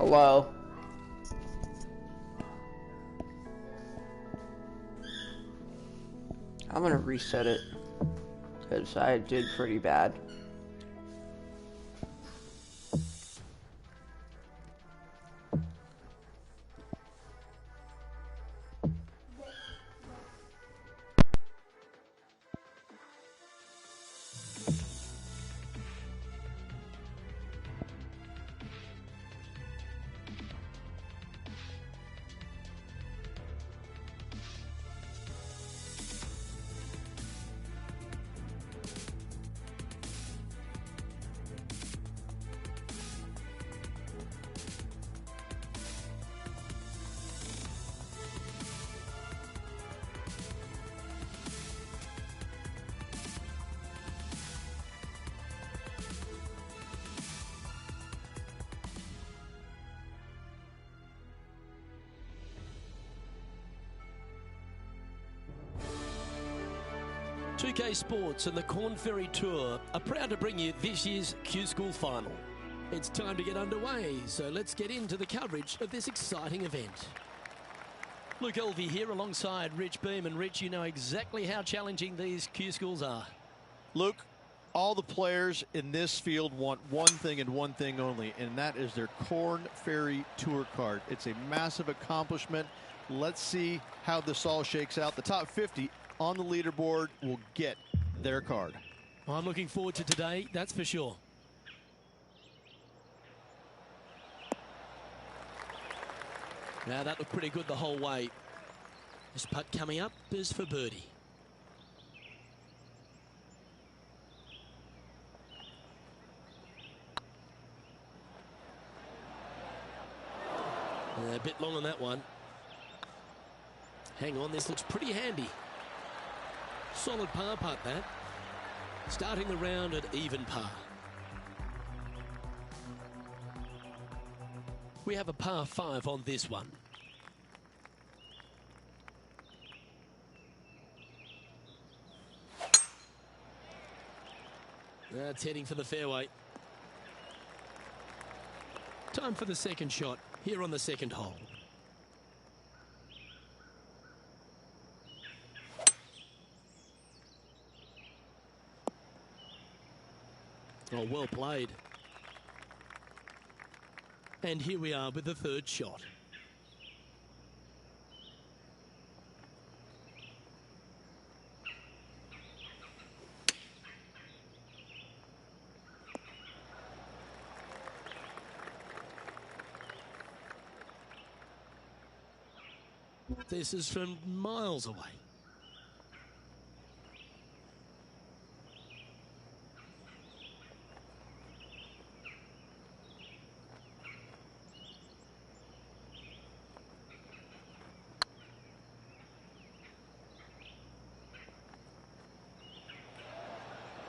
Hello. I'm gonna reset it because I did pretty bad. PGA Sports and the Corn Ferry Tour are proud to bring you this year's Q School Final. It's time to get underway, so let's get into the coverage of this exciting event. Luke Elvey here alongside Rich Beam. And Rich, you know exactly how challenging these Q Schools are. Luke, all the players in this field want one thing and one thing only, and that is their Corn Ferry Tour card. It's a massive accomplishment. Let's see how this all shakes out. The top 50 on the leaderboard will get their card. Well, I'm looking forward to today, that's for sure. Now that looked pretty good the whole way. This putt coming up is for birdie. A bit long on that one. Hang on, this looks pretty handy. Solid par putt that. Starting the round at even par. We have a par 5 on this one. That's heading for the fairway. Time for the second shot here on the second hole. Oh, well played. And here we are with the third shot. This is from miles away.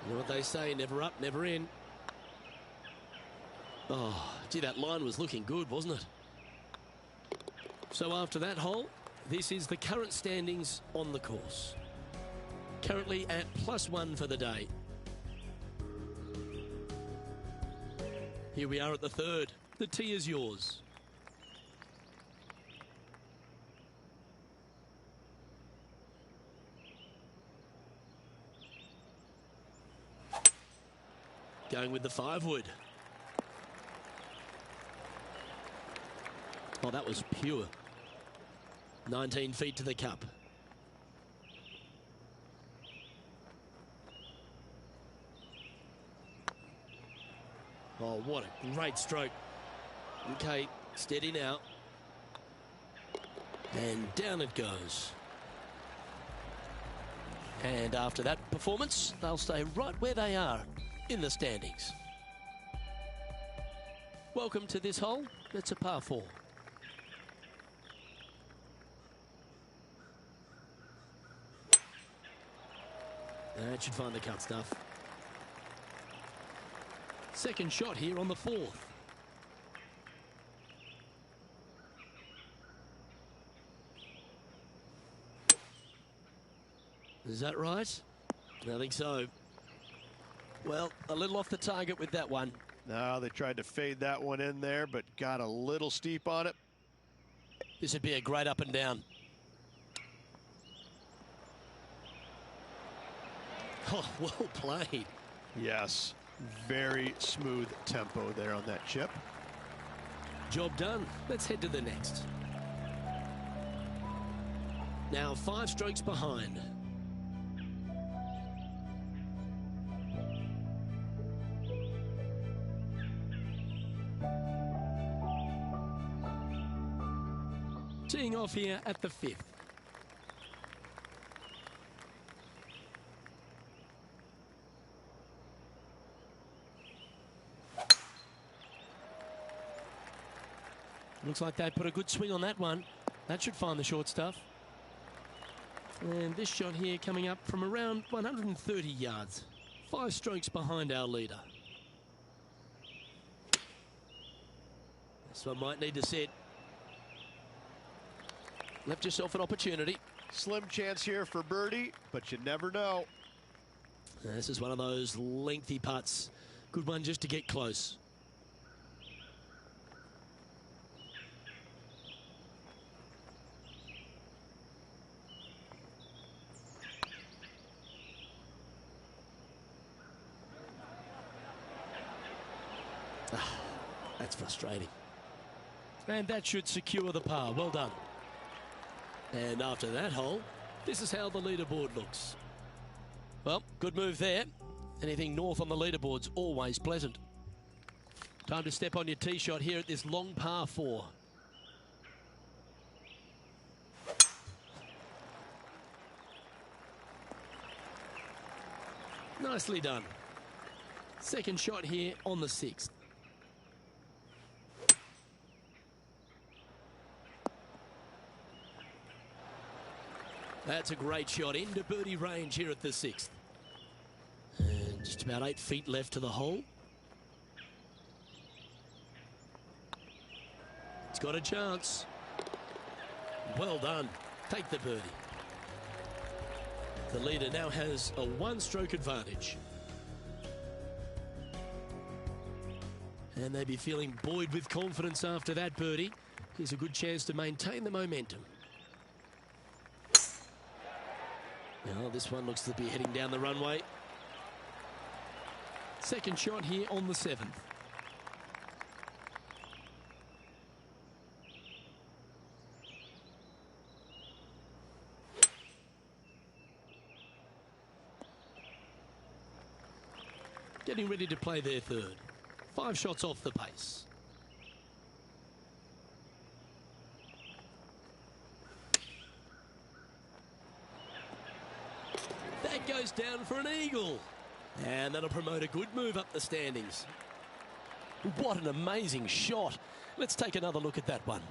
You know what they say, never up, never in. Oh, gee, that line was looking good, wasn't it? So after that hole, this is the current standings on the course. Currently at +1 for the day. Here we are at the third. The tee is yours. Going with the 5-wood. Oh, that was pure. 19 feet to the cup. Oh, what a great stroke. Okay, steady now. And down it goes. And after that performance, they'll stay right where they are in the standings. Welcome to this hole. It's a par 4. That should find the cut stuff. Second shot here on the 4th. Is that right? I think so. Well, a little off the target with that one. No, they tried to fade that one in there, but got a little steep on it. This would be a great up and down. Oh, well played. Yes, very smooth tempo there on that chip. Job done. Let's head to the next. Now 5 strokes behind. Teeing off here at the 5th. Looks like they put a good swing on that one. That should find the short stuff. And this shot here coming up from around 130 yards. 5 strokes behind our leader. This one might need to set. Left yourself an opportunity. Slim chance here for birdie, but you never know. This is one of those lengthy putts. Good one just to get close. That's frustrating. And that should secure the par. Well done. And after that hole, this is how the leaderboard looks. Well, good move there. Anything north on the leaderboard's always pleasant. Time to step on your tee shot here at this long par 4. Nicely done. Second shot here on the 6th. That's a great shot into birdie range here at the 6th. And just about 8 feet left to the hole. It's got a chance. Well done. Take the birdie. The leader now has a 1-stroke advantage. And they'd be feeling buoyed with confidence after that birdie. Here's a good chance to maintain the momentum. Now this one looks to be heading down the runway. Second shot here on the 7th. Getting ready to play their third. 5 shots off the pace. That goes down for an eagle. And that'll promote a good move up the standings. What an amazing shot. Let's take another look at that one.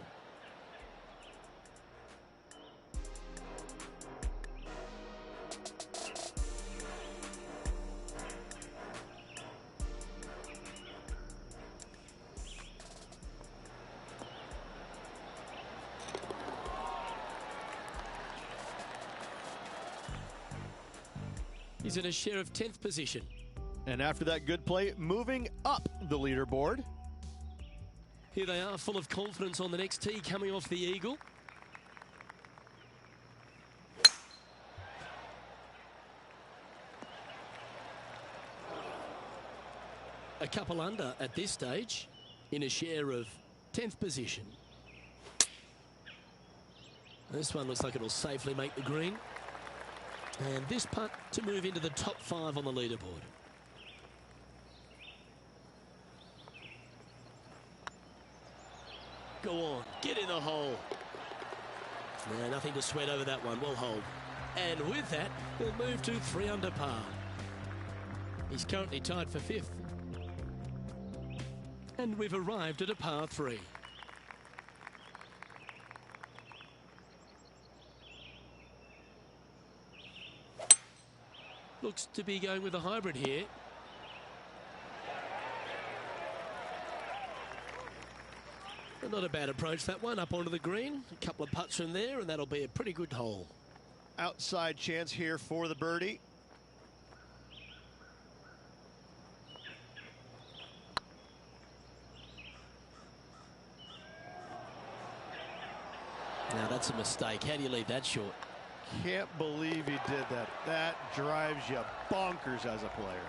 He's in a share of 10th position. And after that good play, moving up the leaderboard. Here they are, full of confidence on the next tee, coming off the eagle. A couple under at this stage, in a share of 10th position. This one looks like it'll safely make the green. And this putt to move into the top 5 on the leaderboard. Go on, get in the hole. No, nothing to sweat over that one. We'll hold. And with that, we'll move to 3 under par. He's currently tied for 5th. And we've arrived at a par 3. Looks to be going with a hybrid here. But not a bad approach, that one, up onto the green. A couple of putts from there, and that'll be a pretty good hole. Outside chance here for the birdie. Now that's a mistake. How do you leave that short? Can't believe he did that. That drives you bonkers as a player.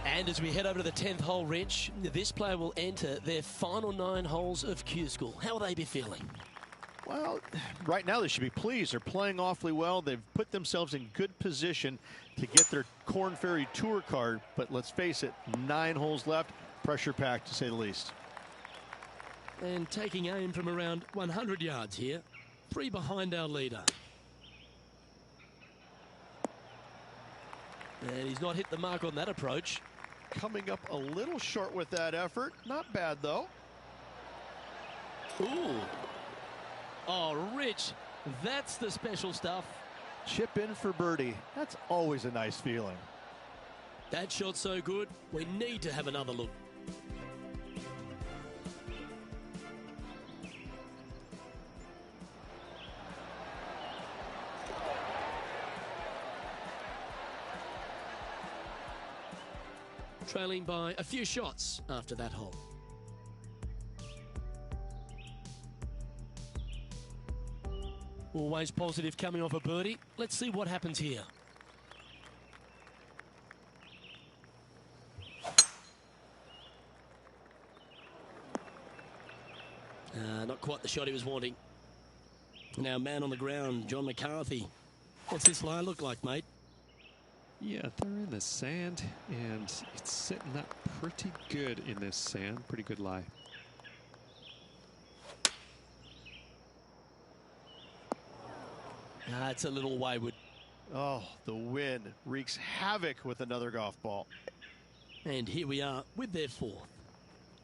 And as we head over to the 10th hole, Rich, this player will enter their final 9 holes of Q School. How will they be feeling? Well, right now they should be pleased. They're playing awfully well. They've put themselves in good position to get their Korn Ferry Tour card. But let's face it, 9 holes left. Pressure packed, to say the least. And taking aim from around 100 yards here. 3 behind our leader. And he's not hit the mark on that approach. Coming up a little short with that effort. Not bad, though. Ooh. Oh, Rich, that's the special stuff. Chip in for birdie. That's always a nice feeling. That shot's so good, we need to have another look. Trailing by a few shots after that hole. Always positive coming off a birdie. Let's see what happens here. Not quite the shot he was wanting. Now man on the ground, John McCarthy. What's this lie look like, mate? Yeah, they're in the sand, and it's sitting up pretty good in this sand. Pretty good lie. It's a little wayward. Oh, the wind wreaks havoc with another golf ball. And here we are with their 4th.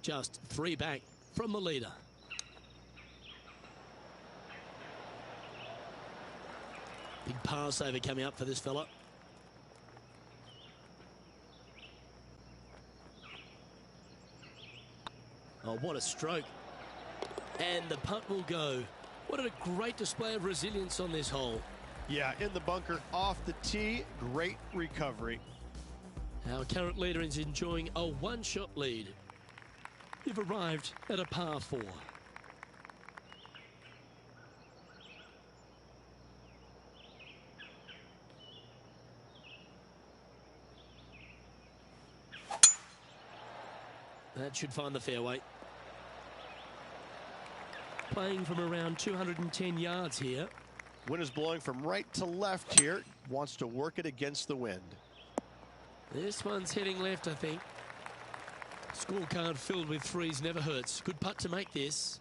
Just 3 back from the leader. Big pass over coming up for this fella. Oh, what a stroke. And the putt will go. What a great display of resilience on this hole. Yeah, in the bunker, off the tee, great recovery. Our current leader is enjoying a 1-shot lead. You've arrived at a par 4. That should find the fairway. Playing from around 210 yards here. Wind is blowing from right to left here. Wants to work it against the wind. This one's heading left, I think. Scorecard filled with 3s never hurts. Good putt to make this.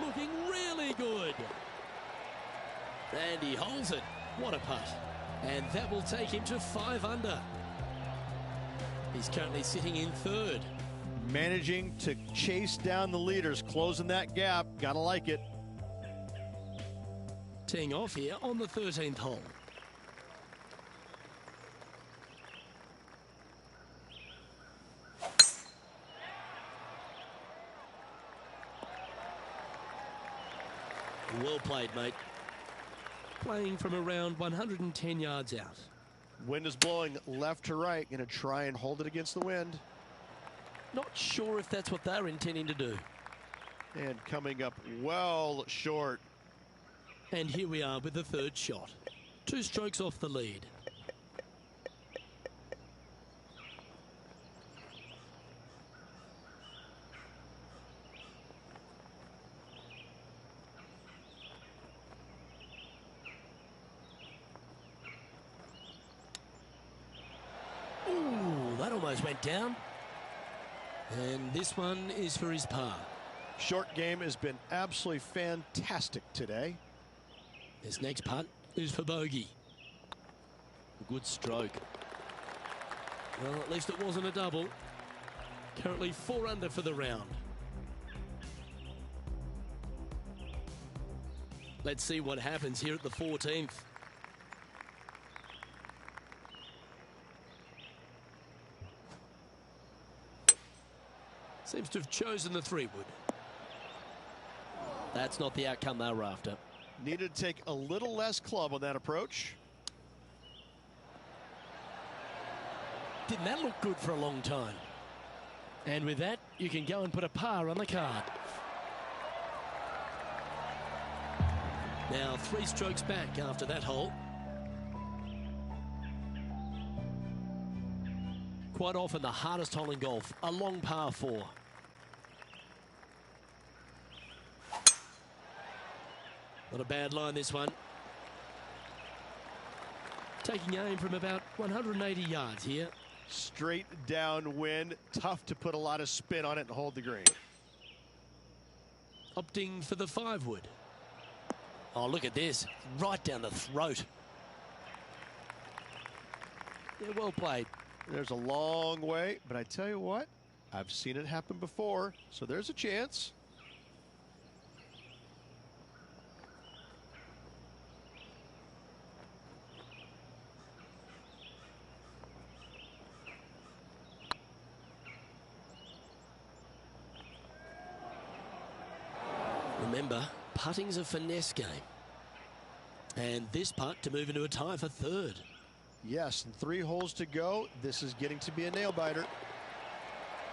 Looking really good. And he holds it. What a putt. And that will take him to 5 under. He's currently sitting in 3rd. Managing to chase down the leaders, closing that gap. Gotta like it. Teeing off here on the 13th hole. Well played, mate. Playing from around 110 yards out. Wind is blowing left to right. Going to try and hold it against the wind. Not sure if that's what they're intending to do. And coming up well short. And here we are with the 3rd shot. 2 strokes off the lead. Ooh, that almost went down. And this one is for his par. Short game has been absolutely fantastic today. This next putt is for bogey. Good stroke. Well, at least it wasn't a double. Currently 4 under for the round. Let's see what happens here at the 14th. Seems to have chosen the 3-wood. That's not the outcome they were after. Needed to take a little less club on that approach. Didn't that look good for a long time? And with that, you can go and put a par on the card. Now 3 strokes back after that hole. Quite often the hardest hole in golf, a long par 4. Not a bad line, this one. Taking aim from about 180 yards here. Straight downwind, tough to put a lot of spin on it and hold the green. Opting for the 5-wood. Oh, look at this. Right down the throat. Yeah, well played. There's a long way, but I tell you what, I've seen it happen before, so there's a chance. Remember, putting's a finesse game. And this putt to move into a tie for 3rd. Yes, and 3 holes to go. This is getting to be a nail-biter.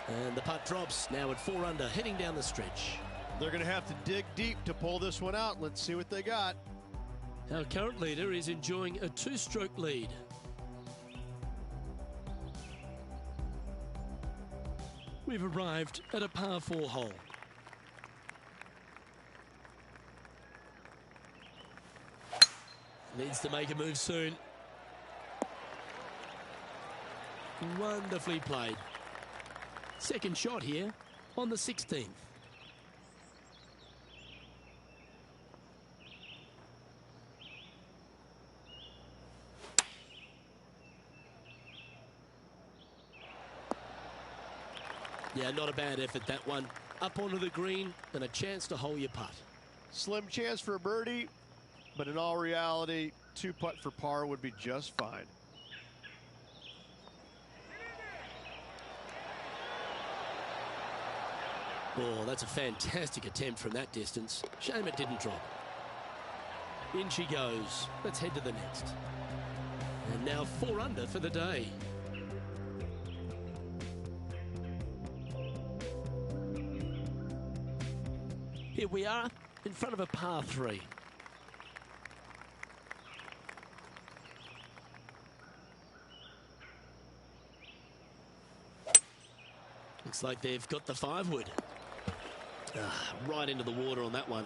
And the putt drops now at 4 under, heading down the stretch. They're going to have to dig deep to pull this one out. Let's see what they got. Our current leader is enjoying a 2-stroke lead. We've arrived at a par 4 hole. Needs to make a move soon. Wonderfully played. Second shot here on the 16th. Yeah, not a bad effort, that one. Up onto the green and a chance to hole your putt. Slim chance for a birdie, but in all reality, 2 putt for par would be just fine. Oh, that's a fantastic attempt from that distance. Shame it didn't drop. In she goes. Let's head to the next. And now 4 under for the day. Here we are in front of a par 3. Looks like they've got the 5-wood. Right into the water on that one.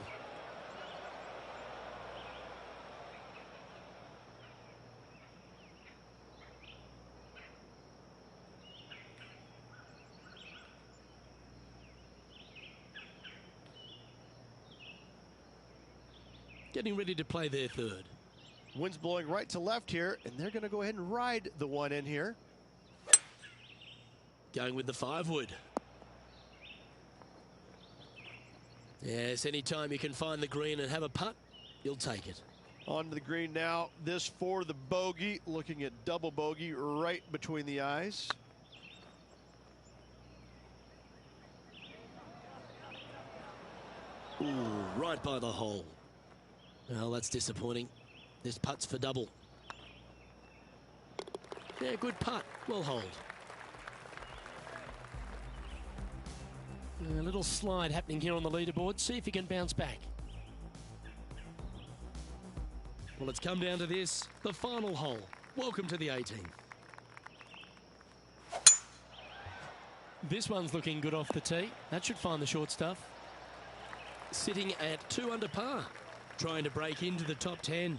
Getting ready to play their 3rd. Wind's blowing right to left here, and they're going to go ahead and ride the one in here. Going with the 5-wood. Yes, anytime you can find the green and have a putt, you'll take it. On to the green now. This for the bogey, looking at double bogey right between the eyes. Ooh, right by the hole. Well, that's disappointing. This putt's for double. Yeah, good putt. Well hold. A little slide happening here on the leaderboard. See if he can bounce back. Well, it's come down to this, the final hole. Welcome to the 18th. This one's looking good off the tee. That should find the short stuff. Sitting at 2 under par. Trying to break into the top 10.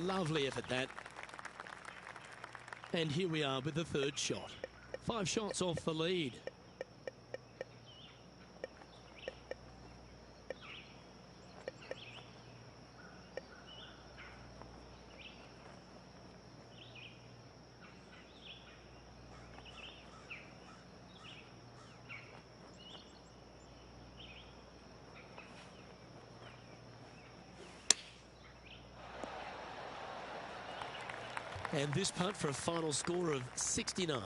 Lovely effort, that. And here we are with the 3rd shot. 5 shots off the lead. And this putt for a final score of 69.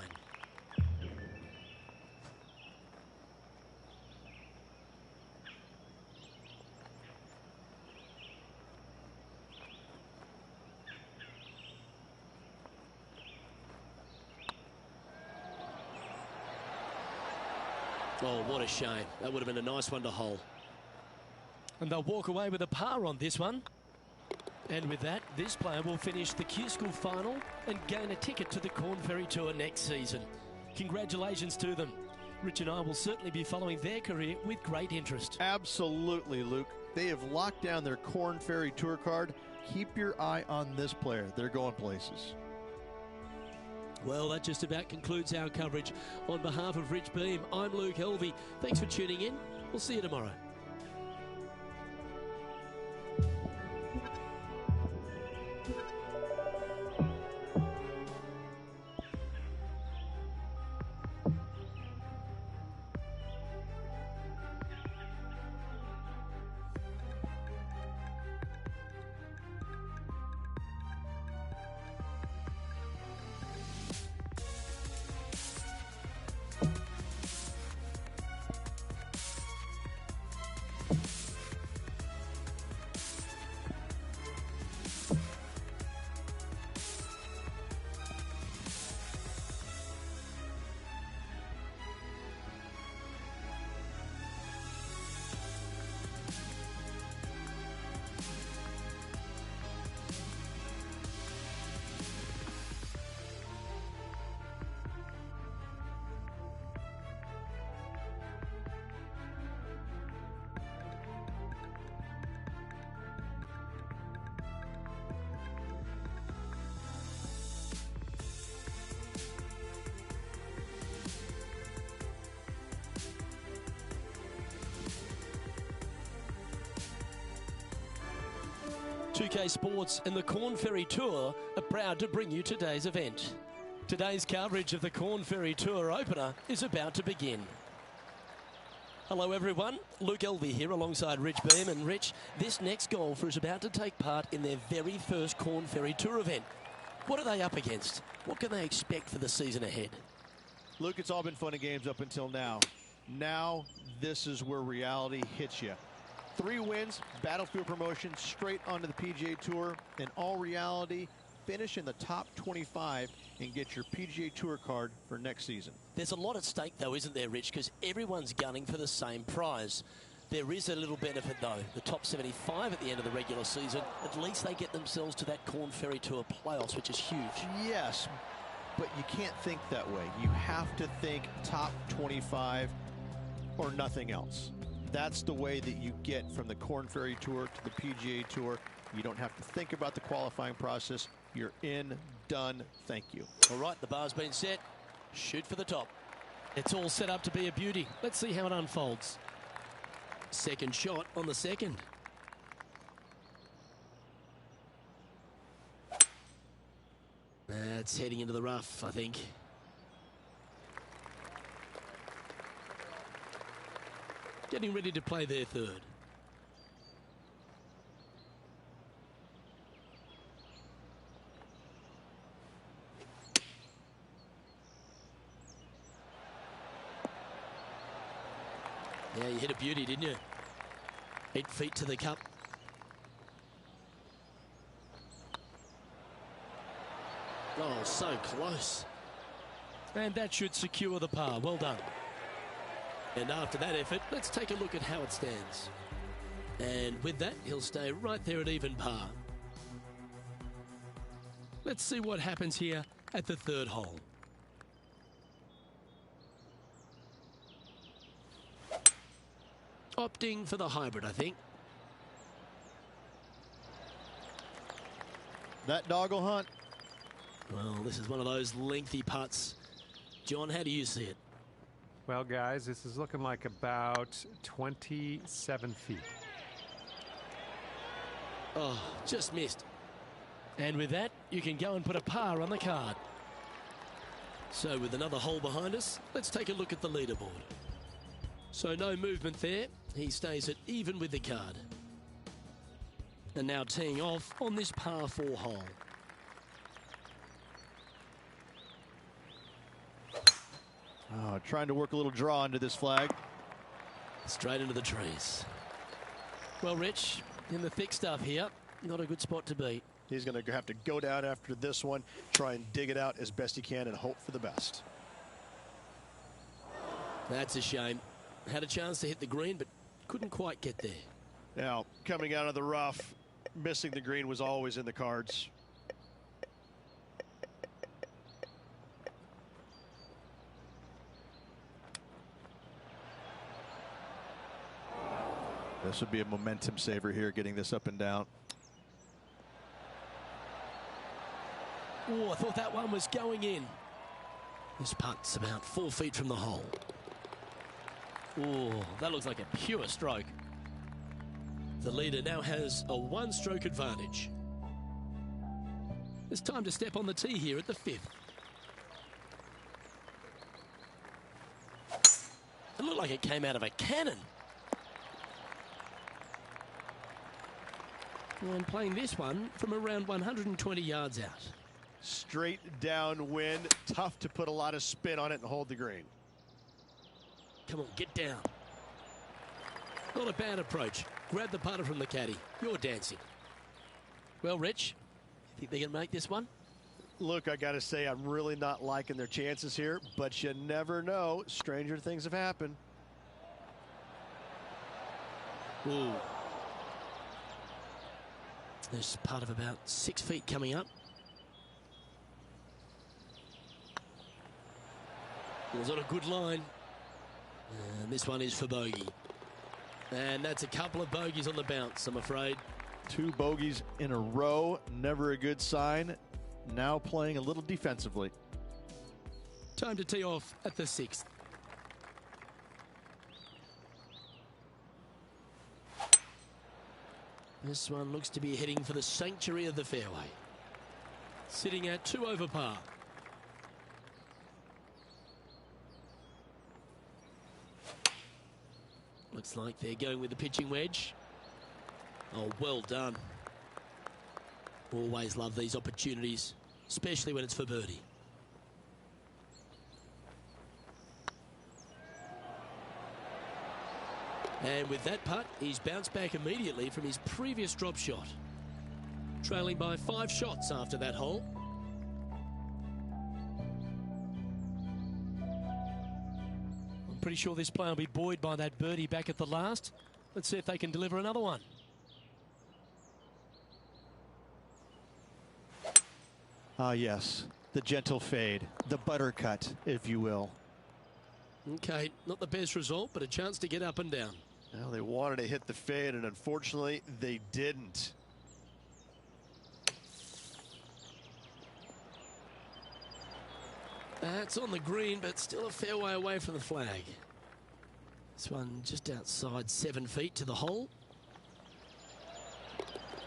Oh, what a shame. That would have been a nice one to hole. And they'll walk away with a par on this one. And with that, this player will finish the Q School final and gain a ticket to the Corn Ferry Tour next season. Congratulations to them. Rich and I will certainly be following their career with great interest. Absolutely, Luke. They have locked down their Corn Ferry Tour card. Keep your eye on this player. They're going places. Well, that just about concludes our coverage. On behalf of Rich Beam, I'm Luke Helvey. Thanks for tuning in. We'll see you tomorrow. PGA Sports and the Corn Ferry Tour are proud to bring you today's event. Today's coverage of the Corn Ferry Tour opener is about to begin. Hello everyone, Luke Elvey here alongside Rich Beam. And Rich, this next golfer is about to take part in their very first Corn Ferry Tour event. What are they up against? What can they expect for the season ahead? Luke, it's all been fun and games up until now. Now, this is where reality hits you. 3 wins, Battlefield promotion, straight onto the PGA Tour. In all reality, finish in the top 25 and get your PGA Tour card for next season. There's a lot at stake, though, isn't there, Rich? Because everyone's gunning for the same prize. There is a little benefit, though. The top 75 at the end of the regular season, at least they get themselves to that Corn Ferry Tour playoffs, which is huge. Yes, but you can't think that way. You have to think top 25 or nothing else. That's the way that you get from the Corn Ferry Tour to the PGA Tour. You don't have to think about the qualifying process. You're in, done, thank you. All right, the bar's been set. Shoot for the top. It's all set up to be a beauty. Let's see how it unfolds. Second shot on the second. That's heading into the rough, I think. Getting ready to play their third. Yeah, you hit a beauty, didn't you? 8 feet to the cup. Oh, so close. And that should secure the par. Well done. And after that effort, let's take a look at how it stands. And with that, he'll stay right there at even par. Let's see what happens here at the third hole. Opting for the hybrid, I think. That doggle hunt. Well, this is one of those lengthy putts. John, how do you see it? Well, guys, this is looking like about 27 feet. Oh, just missed. And with that, you can go and put a par on the card. So with another hole behind us, let's take a look at the leaderboard. So no movement there. He stays at even with the card. And now teeing off on this par 4 hole. Oh, trying to work a little draw into this flag. Straight into the trees. Well, Rich, in the thick stuff here, not a good spot to be. He's going to have to go down after this one, try and dig it out as best he can and hope for the best. That's a shame. Had a chance to hit the green, but couldn't quite get there. Now, coming out of the rough, missing the green was always in the cards. This would be a momentum saver here, getting this up and down. Oh, I thought that one was going in. This putt's about 4 feet from the hole. Oh, that looks like a pure stroke. The leader now has a 1-stroke advantage. It's time to step on the tee here at the 5th. It looked like it came out of a cannon. And playing this one from around 120 yards out. Straight downwind, tough to put a lot of spin on it and hold the green. Come on, get down. Not a bad approach. Grab the putter from the caddy. You're dancing. Well, Rich, you think they can make this one? Look, I got to say, I'm really not liking their chances here, but you never know. Stranger things have happened. Ooh. There's a putt of about 6 feet coming up. It was on a good line. And this one is for bogey. And that's a couple of bogeys on the bounce, I'm afraid. 2 bogeys in a row, never a good sign. Now playing a little defensively. Time to tee off at the 6th. This one looks to be heading for the sanctuary of the fairway. Sitting at 2 over par. Looks like they're going with the pitching wedge. Oh, well done. Always love these opportunities, especially when it's for birdie. And with that putt, he's bounced back immediately from his previous drop shot. Trailing by 5 shots after that hole. I'm pretty sure this player will be buoyed by that birdie back at the last. Let's see if they can deliver another one. Ah, yes, the gentle fade, the buttercut, if you will. Okay, not the best result, but a chance to get up and down. Well, they wanted to hit the fade, and unfortunately, they didn't. That's on the green, but still a fair way away from the flag. This one just outside 7 feet to the hole.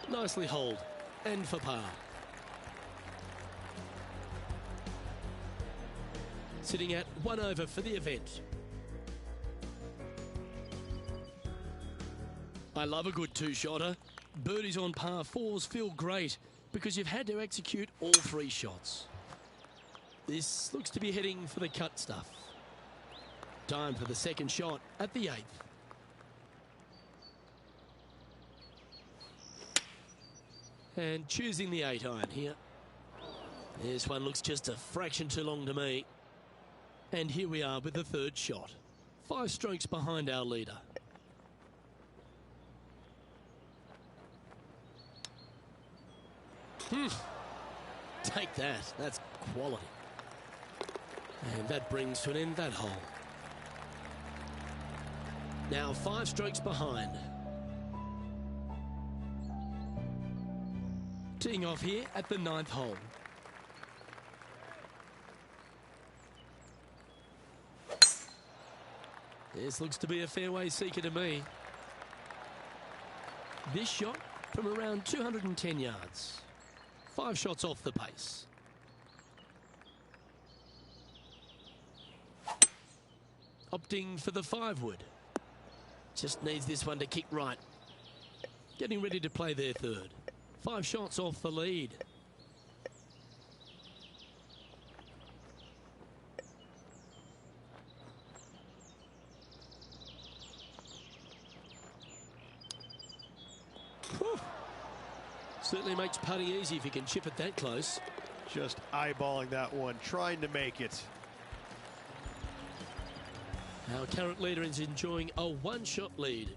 Nicely holed, and for par. Sitting at 1 over for the event. I love a good 2-shotter. Birdies on par 4s feel great because you've had to execute all 3 shots. This looks to be heading for the cut stuff. Time for the 2nd shot at the 8th. And choosing the 8-iron here. This one looks just a fraction too long to me. And here we are with the 3rd shot. 5 strokes behind our leader. Take that. That's quality. And that brings to an end that hole. Now 5 strokes behind. Teeing off here at the 9th hole. This looks to be a fairway seeker to me. This shot from around 210 yards. 5 shots off the pace. Opting for the 5-wood. Just needs this one to kick right. Getting ready to play their 3rd. 5 shots off the lead. Whew. Certainly makes putting easy if you can chip it that close. Just eyeballing that one, trying to make it. Our current leader is enjoying a one-shot lead.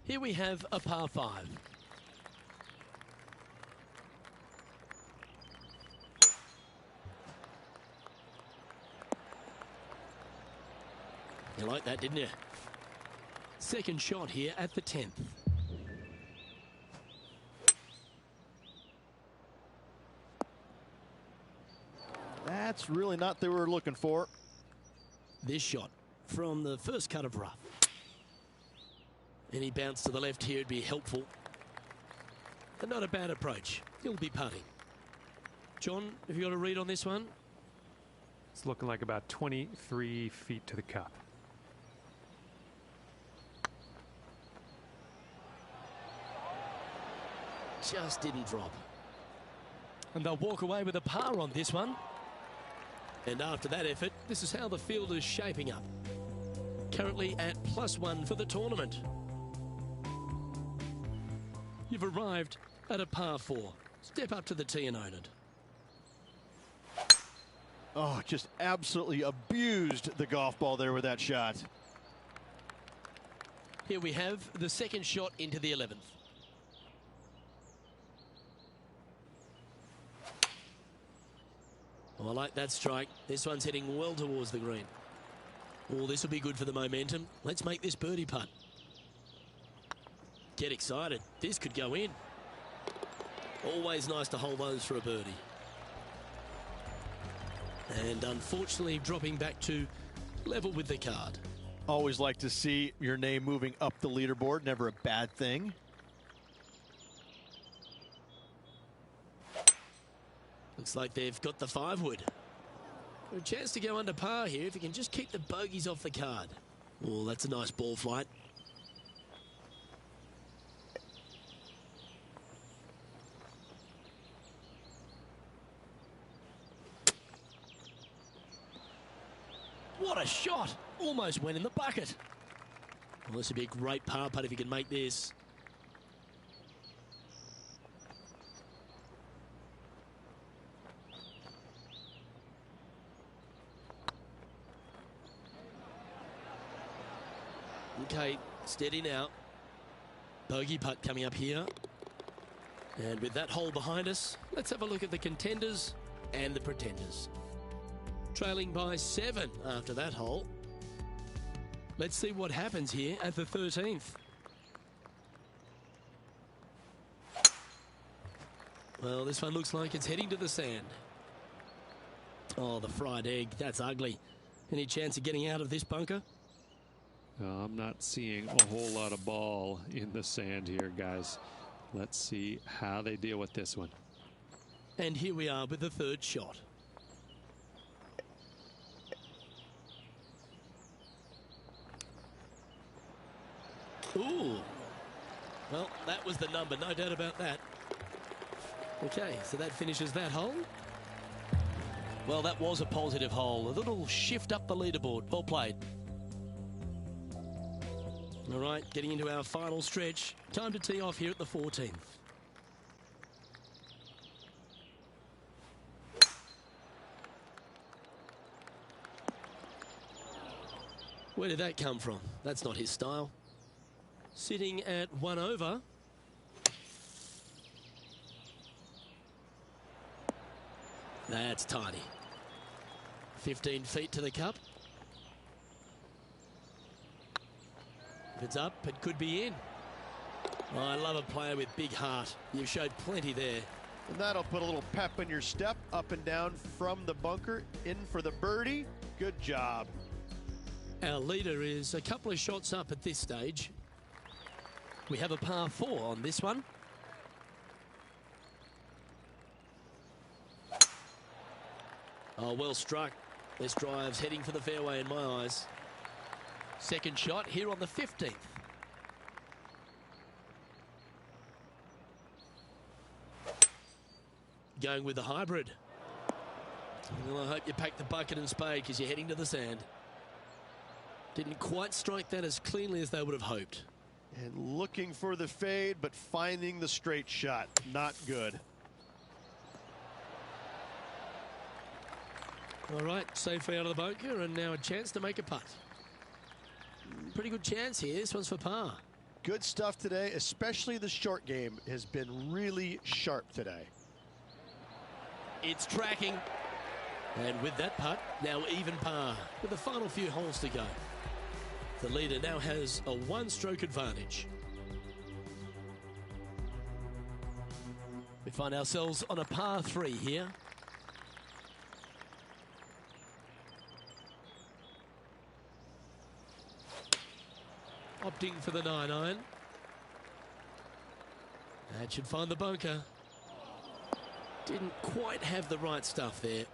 Here we have a par 5. You like that, didn't you? Second shot here at the 10th. That's really not what they were looking for. This shot from the first cut of rough. Any bounce to the left here would be helpful. And not a bad approach. He'll be putting. John, have you got a read on this one? It's looking like about 23 feet to the cup. Just didn't drop. And they'll walk away with a par on this one. And after that effort, this is how the field is shaping up. Currently at +1 for the tournament. You've arrived at a par 4. Step up to the tee and own it. Oh, just absolutely abused the golf ball there with that shot. Here we have the second shot into the 11th. Oh, I like that strike. This one's heading well towards the green. Oh, this will be good for the momentum. Let's make this birdie putt. Get excited. This could go in. Always nice to hold those for a birdie. And unfortunately dropping back to level with the card. Always like to see your name moving up the leaderboard. Never a bad thing. Looks like they've got the 5-wood. A chance to go under par here if you can just keep the bogeys off the card. Oh, that's a nice ball flight. What a shot! Almost went in the bucket. Well, this would be a great par putt if you can make this. Okay, steady now. Bogey putt coming up here. And with that hole behind us, let's have a look at the contenders and the pretenders. Trailing by 7 after that hole. Let's see what happens here at the 13th. Well, this one looks like it's heading to the sand. Oh, the fried egg. That's ugly. Any chance of getting out of this bunker? I'm not seeing a whole lot of ball in the sand here, guys. Let's see how they deal with this one. And here we are with the third shot. Ooh. Well, that was the number, no doubt about that. Okay, so that finishes that hole. Well, that was a positive hole. A little shift up the leaderboard. Well played. All right, getting into our final stretch. Time to tee off here at the 14th. Where did that come from? That's not his style. Sitting at 1 over. That's tiny. 15 feet to the cup. If it's up, it could be in. Oh, I love a player with big heart. You've showed plenty there. And that'll put a little pep in your step, up and down from the bunker, in for the birdie. Good job. Our leader is a couple of shots up at this stage. We have a par 4 on this one. Oh, well struck. This drive's heading for the fairway in my eyes. Second shot here on the 15th. Going with the hybrid. Well, I hope you pack the bucket and spade because you're heading to the sand. Didn't quite strike that as cleanly as they would have hoped. And looking for the fade, but finding the straight shot. Not good. All right, safely out of the bunker, and now a chance to make a putt. Pretty good chance here. This one's for par. Good stuff today, especially the short game has been really sharp today. It's tracking. And with that putt, now even par with the final few holes to go. The leader now has a one-stroke advantage. We find ourselves on a par 3 here. Opting for the 9-iron. That should find the bunker. Didn't quite have the right stuff there.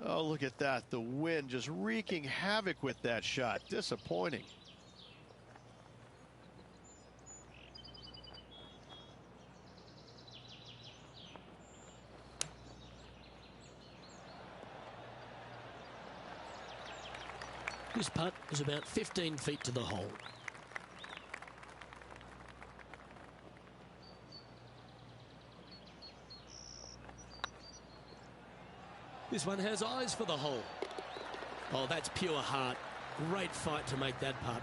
Oh, look at that. The wind just wreaking havoc with that shot. Disappointing. This putt was about 15 feet to the hole. This one has eyes for the hole. Oh, that's pure heart. Great fight to make that putt.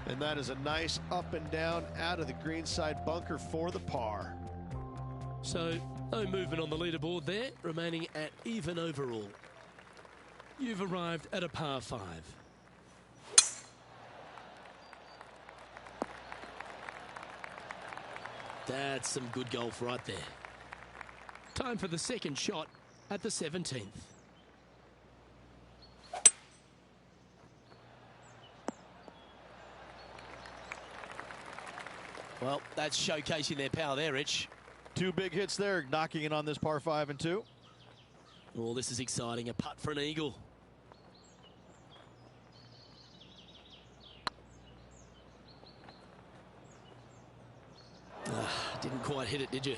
And that is a nice up and down out of the greenside bunker for the par. So, no movement on the leaderboard there, remaining at even overall. You've arrived at a par 5. That's some good golf right there. Time for the second shot at the 17th. Well, that's showcasing their power there, Rich. 2 big hits there, knocking in on this par 5 and 2. Oh, this is exciting. A putt for an eagle. Didn't quite hit it, did you?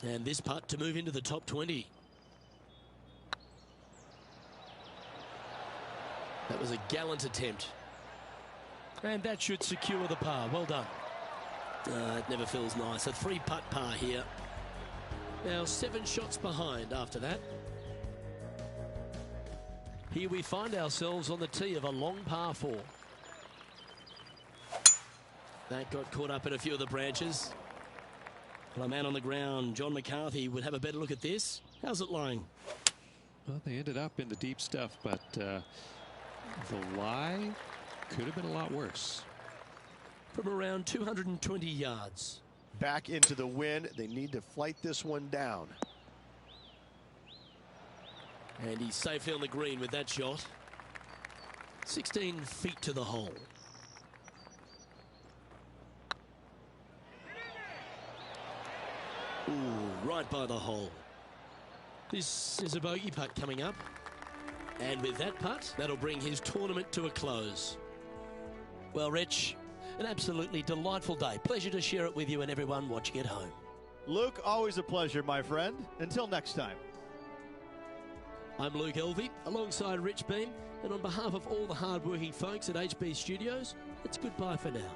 And this putt to move into the top 20. That was a gallant attempt. And that should secure the par. Well done. It never feels nice. A 3-putt par here. Now 7 shots behind after that. Here we find ourselves on the tee of a long par 4. That got caught up in a few of the branches. Well, a man on the ground, John McCarthy, would have a better look at this. How's it lying? Well, they ended up in the deep stuff, but the lie could have been a lot worse. From around 220 yards. Back into the wind. They need to flight this one down. And he's safely on the green with that shot. 16 feet to the hole. Ooh, right by the hole. This is a bogey putt coming up. And with that putt, that'll bring his tournament to a close. Well, Rich, an absolutely delightful day. Pleasure to share it with you and everyone watching at home. Luke, always a pleasure, my friend. Until next time. I'm Luke Elvey, alongside Rich Beam, and on behalf of all the hard-working folks at HB Studios, it's goodbye for now.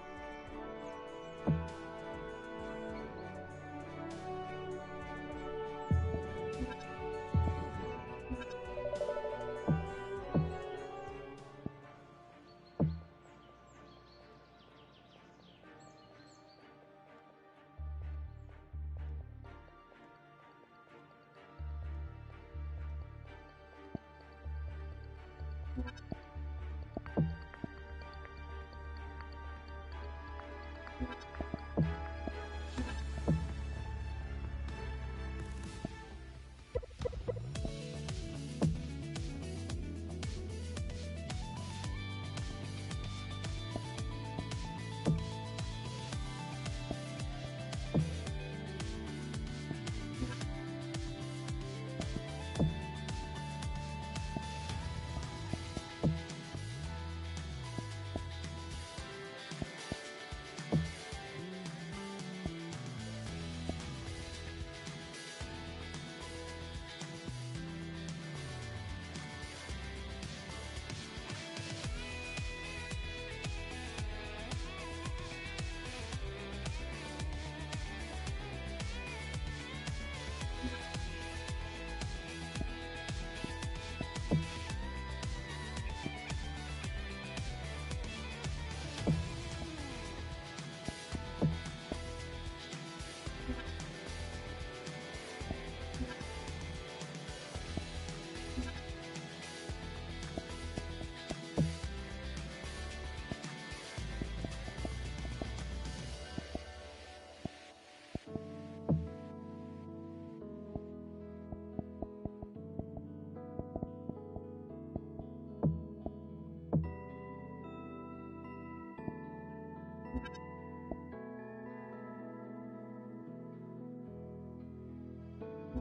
you